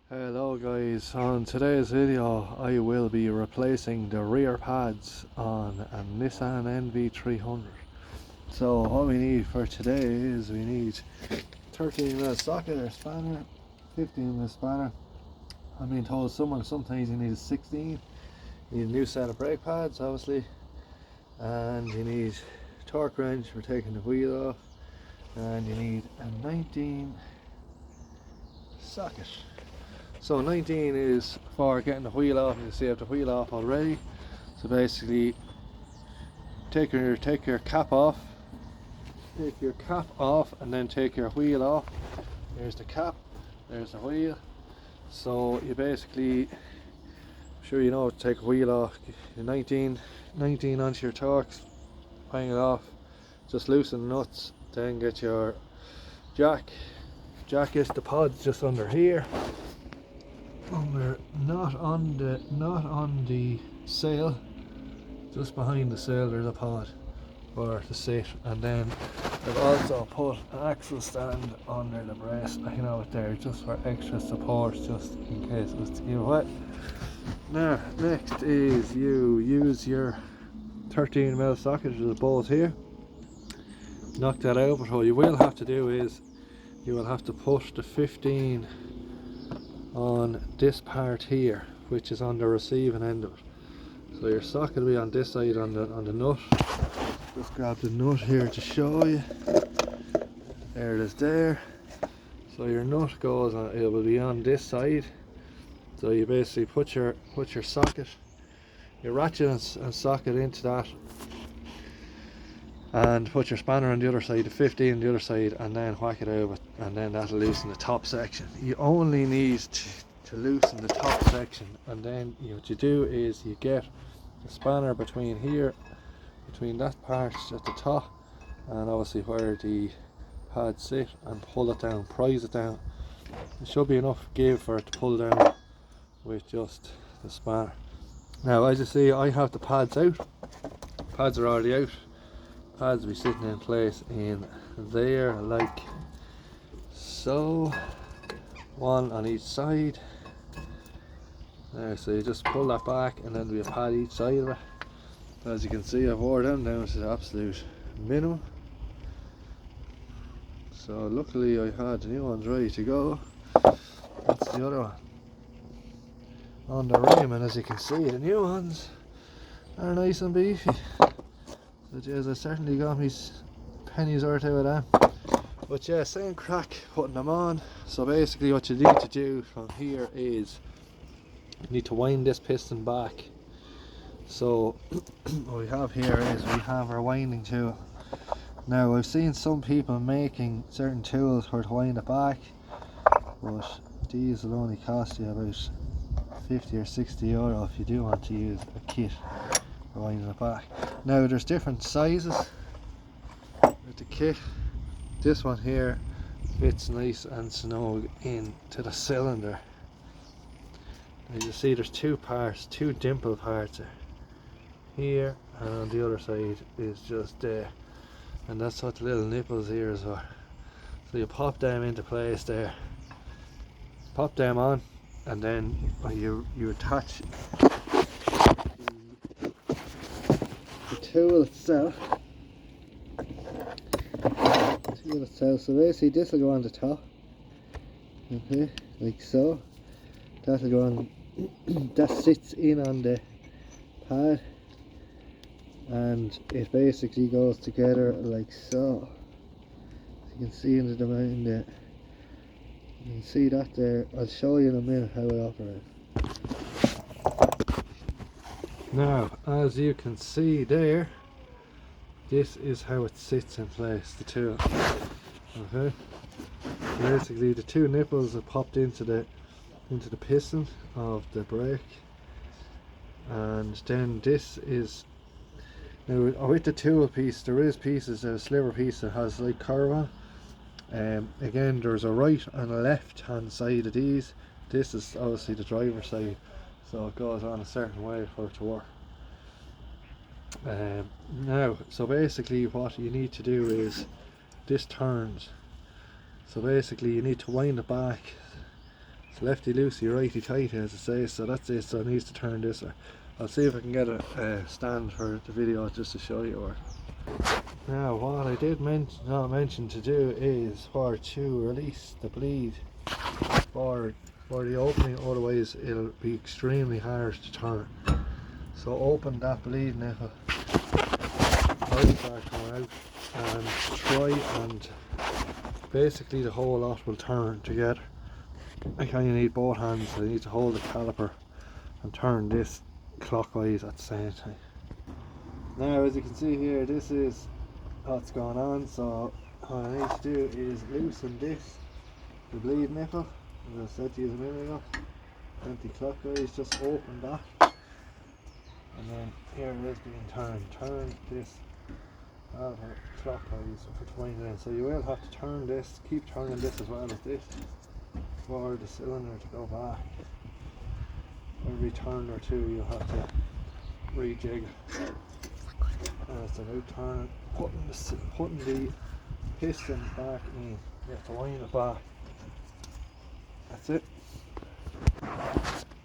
Hello guys, on today's video I will be replacing the rear pads on a Nissan NV300. So what we need for today is we need 13mm socket or spanner, 15mm spanner. I'm being told sometimes you need a 16. You need a new set of brake pads obviously, and you need torque wrench for taking the wheel off, and you need a 19 socket. So 19 is for getting the wheel off. You can see I have the wheel off already. So basically take your cap off, and then take your wheel off. There's the cap, there's the wheel. So you basically, I'm sure you know, take a wheel off, your 19 onto your torques, hang it off, just loosen the nuts, then get your jack is the pods just under here. Not on the sail, just behind the sail there's a pod for to sit, and then I've also put an axle stand under the brace, you know it there, just for extra support, just in case it was to give wet. Now next is you use your 13mm socket, there's a bolt here, knock that out, but what you will have to do is you will have to push the 15 on this part here, which is on the receiving end of it. So your socket will be on this side on the nut. Just grab the nut here to show you. There it is there. So your nut goes on, it will be on this side. So you basically put your socket, your ratchet and socket into that, and put your spanner on the other side, the 15 on the other side, and then whack it over, and then that'll loosen the top section. You only need to loosen the top section, and then what you do is you get the spanner between here, between that part at the top, and obviously where the pads sit, and pull it down, prise it down. There should be enough give for it to pull down with just the spanner. Now as you see, I have the pads out. Pads are already out. Pads will be sitting in place in there like so, one on each side there. So you just pull that back, and then there'll be a pad each side of it. As you can see, I've wore them down to the absolute minimum. So luckily I had the new ones ready to go. That's the other one on the rim, and as you can see, the new ones are nice and beefy. But yes, I certainly got me pennies worth out of them. But yeah, same crack putting them on. So basically what you need to do from here is you need to wind this piston back. So what we have here is we have our winding tool. Now I've seen some people making certain tools for to wind it back, but these will only cost you about 50 or 60 euro if you do want to use a kit for winding it back. Now there's different sizes with the kit. This one here fits nice and snug into the cylinder. As you see, there's two parts, two dimple parts here, and on the other side is just there, and that's what the little nipples here is for. So you pop them into place there, pop them on, and then you attach the tool itself. So basically this will go on the top, okay, like so. That'll go on, that sits in on the pad, and it basically goes together like so. As you can see in the you can see that there. I'll show you in a minute how it operates. Now as you can see there, this is how it sits in place, the tool. Okay, basically the two nipples are popped into the piston of the brake, and then this is, now with the tool piece there is pieces, a sliver piece that has like curve on. Again, there's a right and a left hand side of these. This is obviously the driver's side, so it goes on a certain way for it to work. Now, so basically what you need to do is this turns, so basically you need to wind it back It's lefty loosey, righty tighty, as I say. So that's it. So it needs to turn this way. I'll see if I can get a stand for the video just to show you where. Now what I did not mention to do is for to release the bleed for the opening, otherwise it'll be extremely hard to turn. So open that bleed nipple, light start coming out, and try and basically the whole lot will turn together. I kind of need both hands, so I need to hold the caliper and turn this clockwise at the same time. Now as you can see here, this is what's going on. So what I need to do is loosen this, the bleed nipple, as I said to you a minute ago, anti-clockwise, just open that, and then here it is being turned. Turn this clockwise for 20 minutes. So you will have to turn this, keep turning this as well as this, for the cylinder to go back. Every turn or two you'll have to rejig. And it's about turning, putting the piston back in. You have to wind it back. That's it.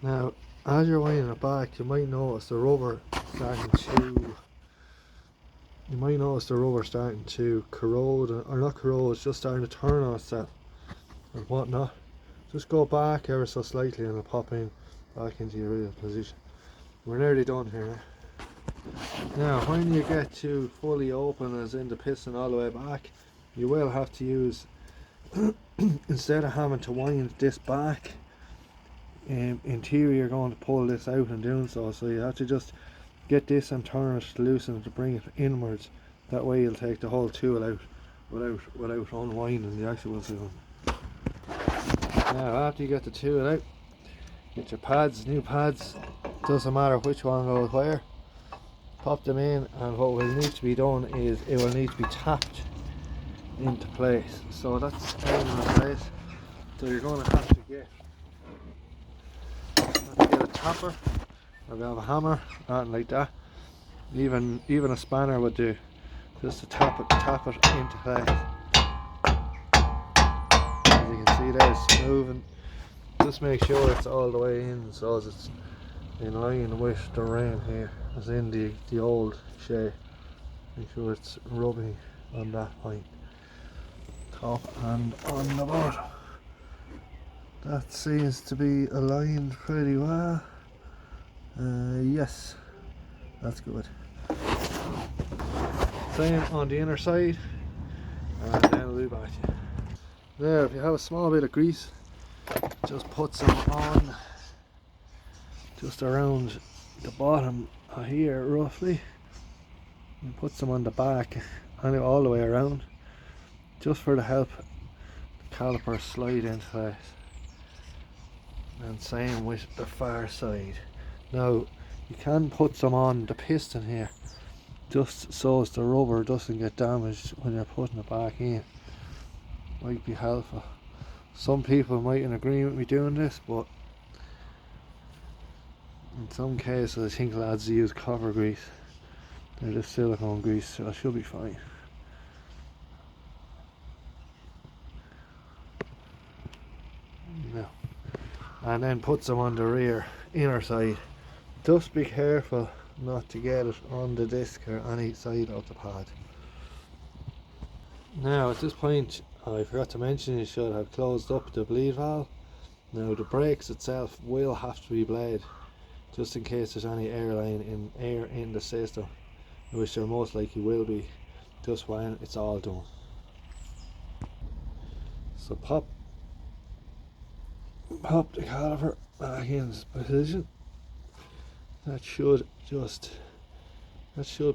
Now, as you're winding it back, you might notice the rubber starting to corrode, or not corrode, it's just starting to turn on itself and whatnot. Just go back ever so slightly and it'll pop in back into your real position. We're nearly done here now. Now when you get to fully open, as in the piston all the way back, you will have to use instead of having to wind this back, in theory you're going to pull this out and doing so you have to just get this and turn it to loosen it to bring it inwards. That way you'll take the whole tool out without unwinding the actual tool. Now after you get the tool out, get your pads, new pads, doesn't matter which one goes where, pop them in, and what will need to be done is it will need to be tapped into place. So that's in place. So you're going to have to get a tapper, or we have a hammer, nothing like that. Even a spanner would do, just to tap it into place. As you can see there, it's moving. Just make sure it's all the way in, so as it's in line with the rim here, as in the old shape. Make sure it's rubbing on that point, top and on the bottom. That seems to be aligned pretty well. Yes, that's good. Same on the inner side, and then we'll be back. There, if you have a small bit of grease, just put some on just around the bottom here roughly, and put some on the back and all the way around, just for the help the caliper slide into place. And same with the far side. Now you can put some on the piston here, just so as the rubber doesn't get damaged when you're putting it back in. Might be helpful. Some people mightn't agree with me doing this, but in some cases I think lads use copper grease. They're just silicone grease, so it should be fine. No. And then put some on the rear inner side. Just be careful not to get it on the disc or any side of the pad. Now at this point, I forgot to mention, you should have closed up the bleed valve. Now the brakes itself will have to be bled, just in case there's any air in the system, which there most likely will be, just when it's all done. So pop the caliper back in position. That should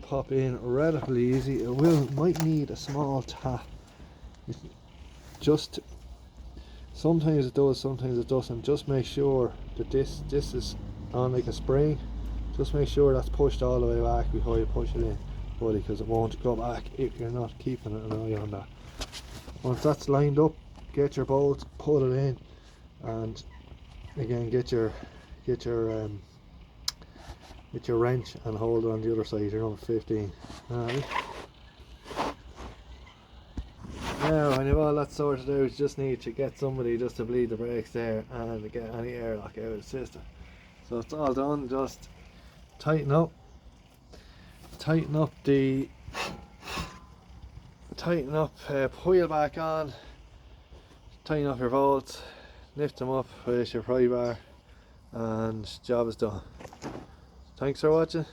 pop in relatively easy. It might need a small tap. Just sometimes it does, sometimes it doesn't. Just make sure that this is on like a spring. Just make sure that's pushed all the way back before you push it in, buddy, because it won't go back if you're not keeping an eye on that. Once that's lined up, get your bolt, put it in, and again get your wrench and hold it on the other side. You're on 15. Now when you've all that sorted out, you just need to get somebody just to bleed the brakes there and get any airlock out of the system. So it's all done. Just tighten up the wheel back on, tighten up your bolts, lift them up with your pry bar, and job is done. Thanks for watching.